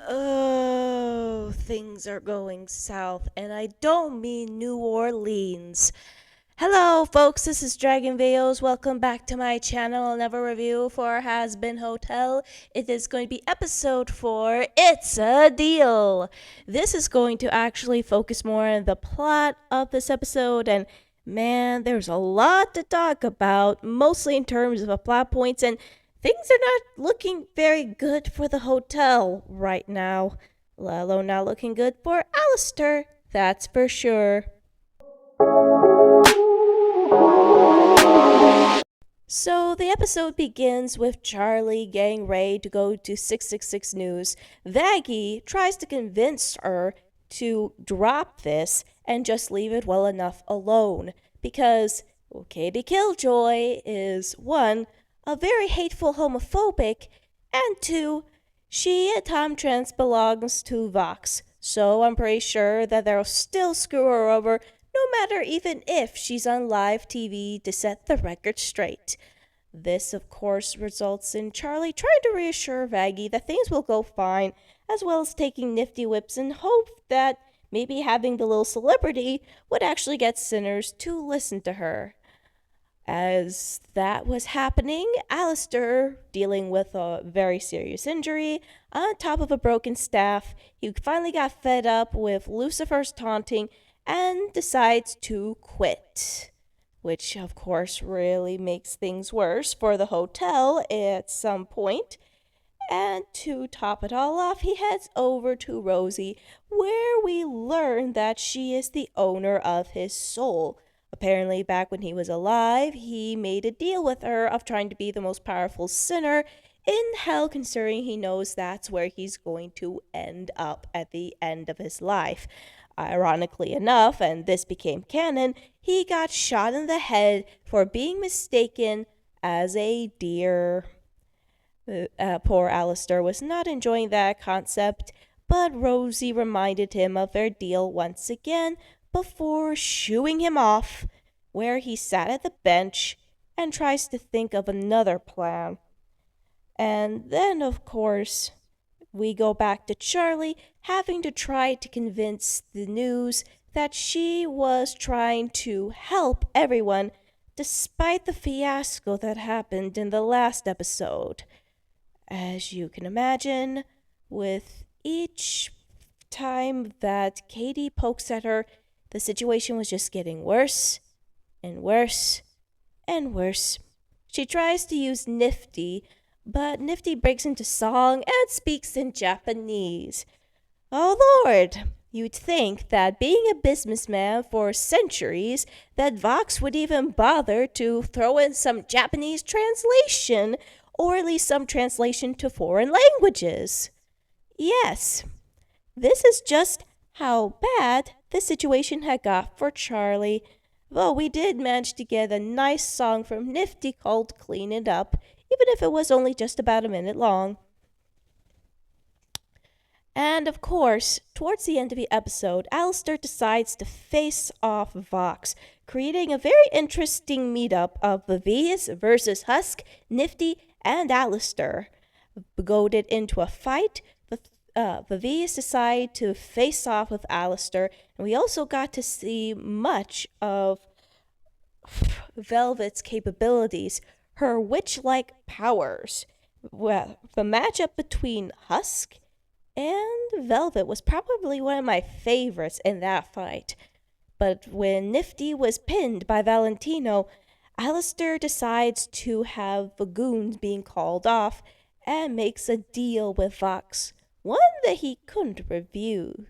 Oh, things are going south, and I don't mean New Orleans. Hello, folks, this is Dragon Veils. Welcome back to my channel. Another review for Hazbin Hotel. It is going to be episode 4. It's a deal. This is going to actually focus more on the plot of this episode, and man, there's a lot to talk about, mostly in terms of plot points, and things are not looking very good for the hotel right now. Let alone not looking good for Alastor, that's for sure. So the episode begins with Charlie getting ready to go to 666 News. Vaggie tries to convince her to drop this and just leave it well enough alone because Katie Killjoy is one, a very hateful homophobic, and two, she at time trans belongs to Vox. So I'm pretty sure that they'll still screw her over no matter even if she's on live TV to set the record straight. This, of course, results in Charlie trying to reassure Vaggie that things will go fine, as well as taking nifty whips in hope that maybe having the little celebrity would actually get sinners to listen to her. As that was happening, Alastor, dealing with a very serious injury, on top of a broken staff, he finally got fed up with Lucifer's taunting and decides to quit. Which, of course, really makes things worse for the hotel at some point. And to top it all off, he heads over to Rosie, where we learn that she is the owner of his soul. Apparently, back when he was alive, he made a deal with her of trying to be the most powerful sinner in hell, considering he knows that's where he's going to end up at the end of his life. Ironically enough, and this became canon, he got shot in the head for being mistaken as a deer. Poor Alastor was not enjoying that concept, but Rosie reminded him of their deal once again before shooing him off, where he sat at the bench and tries to think of another plan. And then, of course, we go back to Charlie having to try to convince the news that she was trying to help everyone despite the fiasco that happened in the last episode. As you can imagine, with each time that Katie pokes at her, the situation was just getting worse and worse and worse. She tries to use Nifty, but Nifty breaks into song and speaks in Japanese. Oh Lord! You'd think that being a businessman for centuries, that Vox would even bother to throw in some Japanese translation, or at least some translation to foreign languages. Yes, this is just how bad the situation had got for Charlie. Though we did manage to get a nice song from Nifty called Clean It Up, even if it was only just about a minute long. And of course, towards the end of the episode, Alastor decides to face off Vox, creating a very interesting meetup of Vivius versus Husk, Nifty, and Alastor. Goaded into a fight, Vivius decided to face off with Alastor, and we also got to see much of Velvet's capabilities, her witch-like powers. Well, the matchup between Husk and Velvet was probably one of my favorites in that fight. But when Nifty was pinned by Valentino, Alastor decides to have the goons being called off and makes a deal with Vox, one that he couldn't refuse.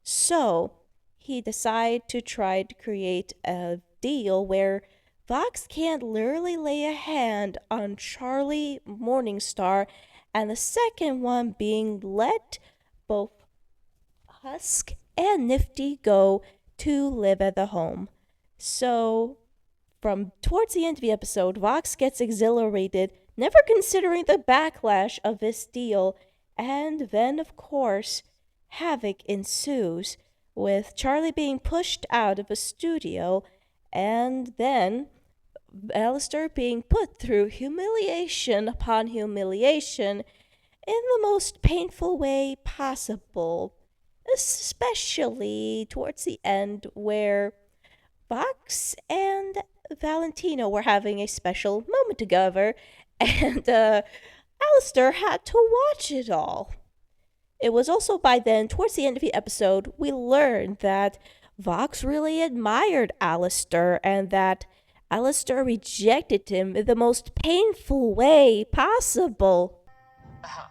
So, he decided to try to create a deal where Vox can't literally lay a hand on Charlie Morningstar, and the second one being let both Husk and Nifty go to live at the home. So, from towards the end of the episode, Vox gets exhilarated, never considering the backlash of this deal, and then, of course, havoc ensues, with Charlie being pushed out of a studio, and then Alastor being put through humiliation upon humiliation in the most painful way possible, especially towards the end where Fox and Valentino were having a special moment together, and Alistair had to watch it all. It was also by then, towards the end of the episode, we learned that Vox really admired Alistair and that Alistair rejected him in the most painful way possible. Oh,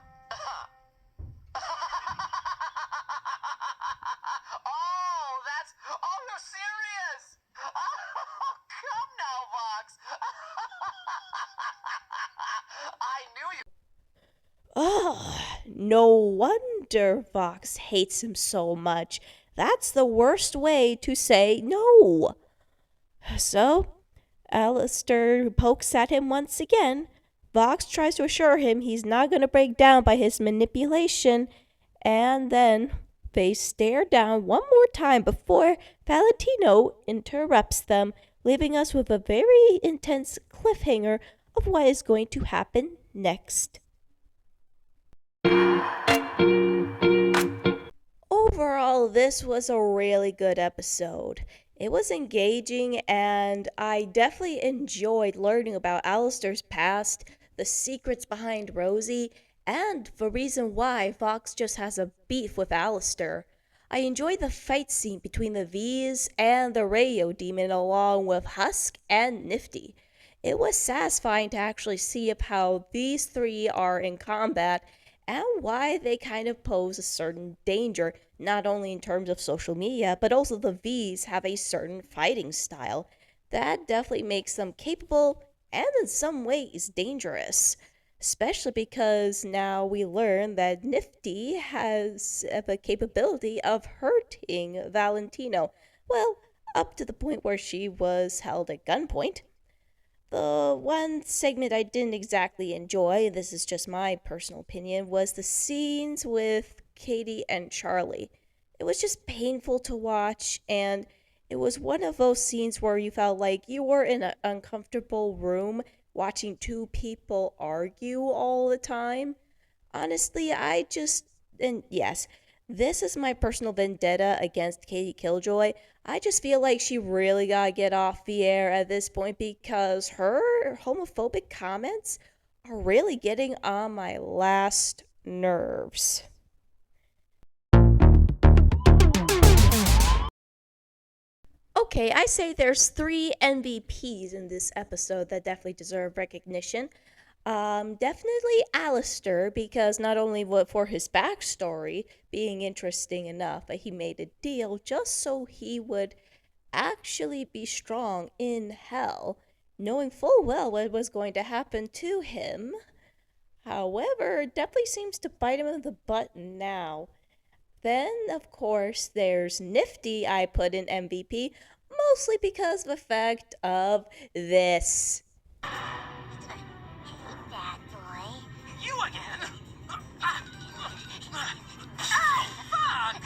that's. Oh, you're serious? Oh, come now, Vox. I knew you. Ugh, no wonder Vox hates him so much. That's the worst way to say no. So, Alistair pokes at him once again. Vox tries to assure him he's not going to break down by his manipulation, and then they stare down one more time before Valentino interrupts them, leaving us with a very intense cliffhanger of what is going to happen next. Overall, this was a really good episode. It was engaging, and I definitely enjoyed learning about Alistair's past, the secrets behind Rosie, and the reason why Fox just has a beef with Alistair. I enjoyed the fight scene between the V's and the Radio Demon, along with Husk and Nifty. It was satisfying to actually see how these three are in combat and why they kind of pose a certain danger, not only in terms of social media, but also the V's have a certain fighting style that definitely makes them capable and in some ways dangerous. Especially because now we learn that Nifty has the capability of hurting Valentino. Well, up to the point where she was held at gunpoint. The one segment I didn't exactly enjoy, this is just my personal opinion, was the scenes with Katie and Charlie. It was just painful to watch, and it was one of those scenes where you felt like you were in an uncomfortable room watching two people argue all the time. Honestly, and yes, this is my personal vendetta against Katie Killjoy. I just feel like she really gotta get off the air at this point because her homophobic comments are really getting on my last nerves. Okay, I say there's three MVPs in this episode that definitely deserve recognition. Definitely Alastor, because not only for his backstory being interesting enough, but he made a deal just so he would actually be strong in hell, knowing full well what was going to happen to him. However, it definitely seems to bite him in the butt now. Then, of course, there's Nifty, I put in MVP, mostly because of the fact of this. Bad boy. You again? Ow, fuck!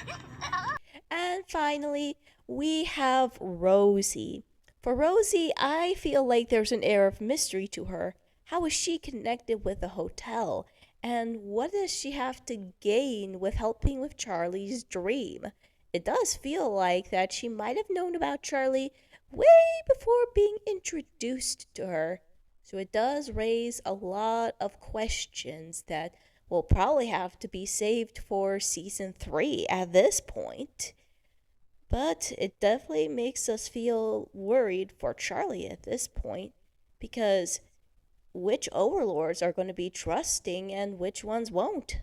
And finally, we have Rosie. For Rosie, I feel like there's an air of mystery to her. How is she connected with the hotel? And what does she have to gain with helping with Charlie's dream? It does feel like that she might have known about Charlie way before being introduced to her. So it does raise a lot of questions that will probably have to be saved for season 3 at this point. But it definitely makes us feel worried for Charlie at this point because which overlords are going to be trusting and which ones won't?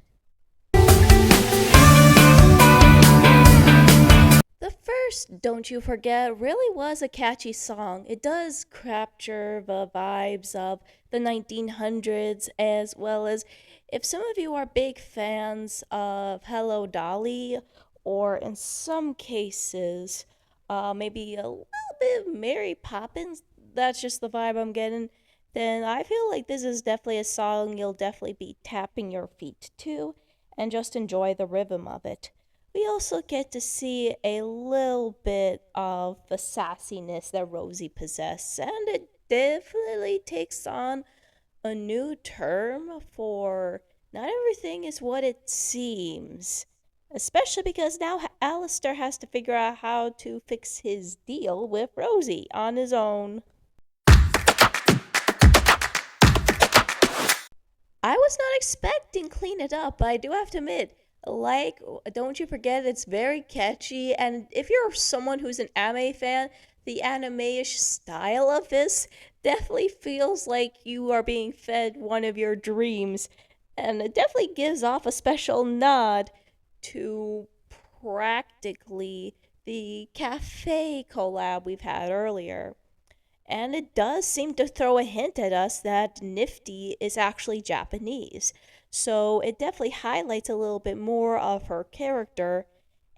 The first, Don't You Forget, really was a catchy song. It does capture the vibes of the 1900s, as well as if some of you are big fans of Hello Dolly, or in some cases, maybe a little bit of Mary Poppins, that's just the vibe I'm getting, then I feel like this is definitely a song you'll definitely be tapping your feet to and just enjoy the rhythm of it. We also get to see a little bit of the sassiness that Rosie possesses, and it definitely takes on a new term for not everything is what it seems. Especially because now Alastor has to figure out how to fix his deal with Rosie on his own. I was not expecting Clean It Up, but I do have to admit, like, don't you forget, it's very catchy, and if you're someone who's an anime fan, the anime-ish style of this definitely feels like you are being fed one of your dreams, and it definitely gives off a special nod to practically the cafe collab we've had earlier. And it does seem to throw a hint at us that Nifty is actually Japanese. So it definitely highlights a little bit more of her character.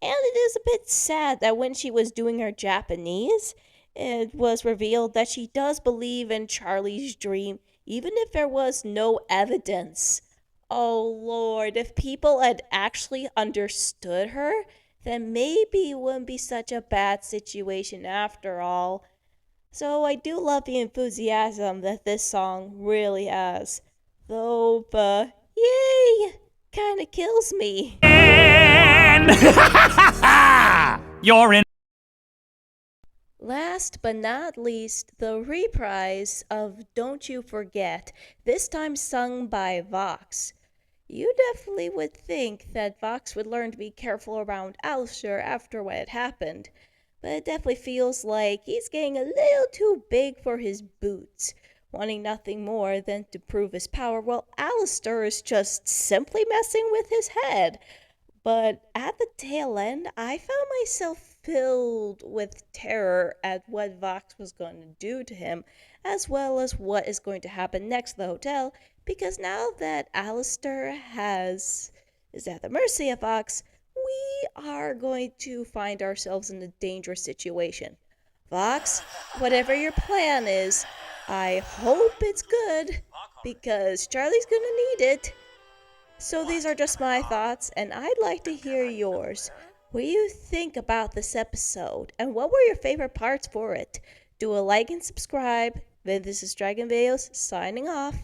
And it is a bit sad that when she was doing her Japanese, it was revealed that she does believe in Charlie's dream, even if there was no evidence. Oh Lord, if people had actually understood her, then maybe it wouldn't be such a bad situation after all. So I do love the enthusiasm that this song really has. Though the yay kinda kills me. And you're in. Last but not least, the reprise of Don't You Forget, this time sung by Vox. You definitely would think that Vox would learn to be careful around Alastor after what had happened, but it definitely feels like he's getting a little too big for his boots, wanting nothing more than to prove his power, while Alastor is just simply messing with his head. But at the tail end, I found myself filled with terror at what Vox was going to do to him, as well as what is going to happen next to the hotel, because now that Alastor is at the mercy of Vox, we are going to find ourselves in a dangerous situation. Vox, whatever your plan is, I hope it's good, because Charlie's gonna need it. So these are just my thoughts, and I'd like to hear yours. What do you think about this episode, and what were your favorite parts for it? Do a like and subscribe. Then this is Dragon Veils signing off.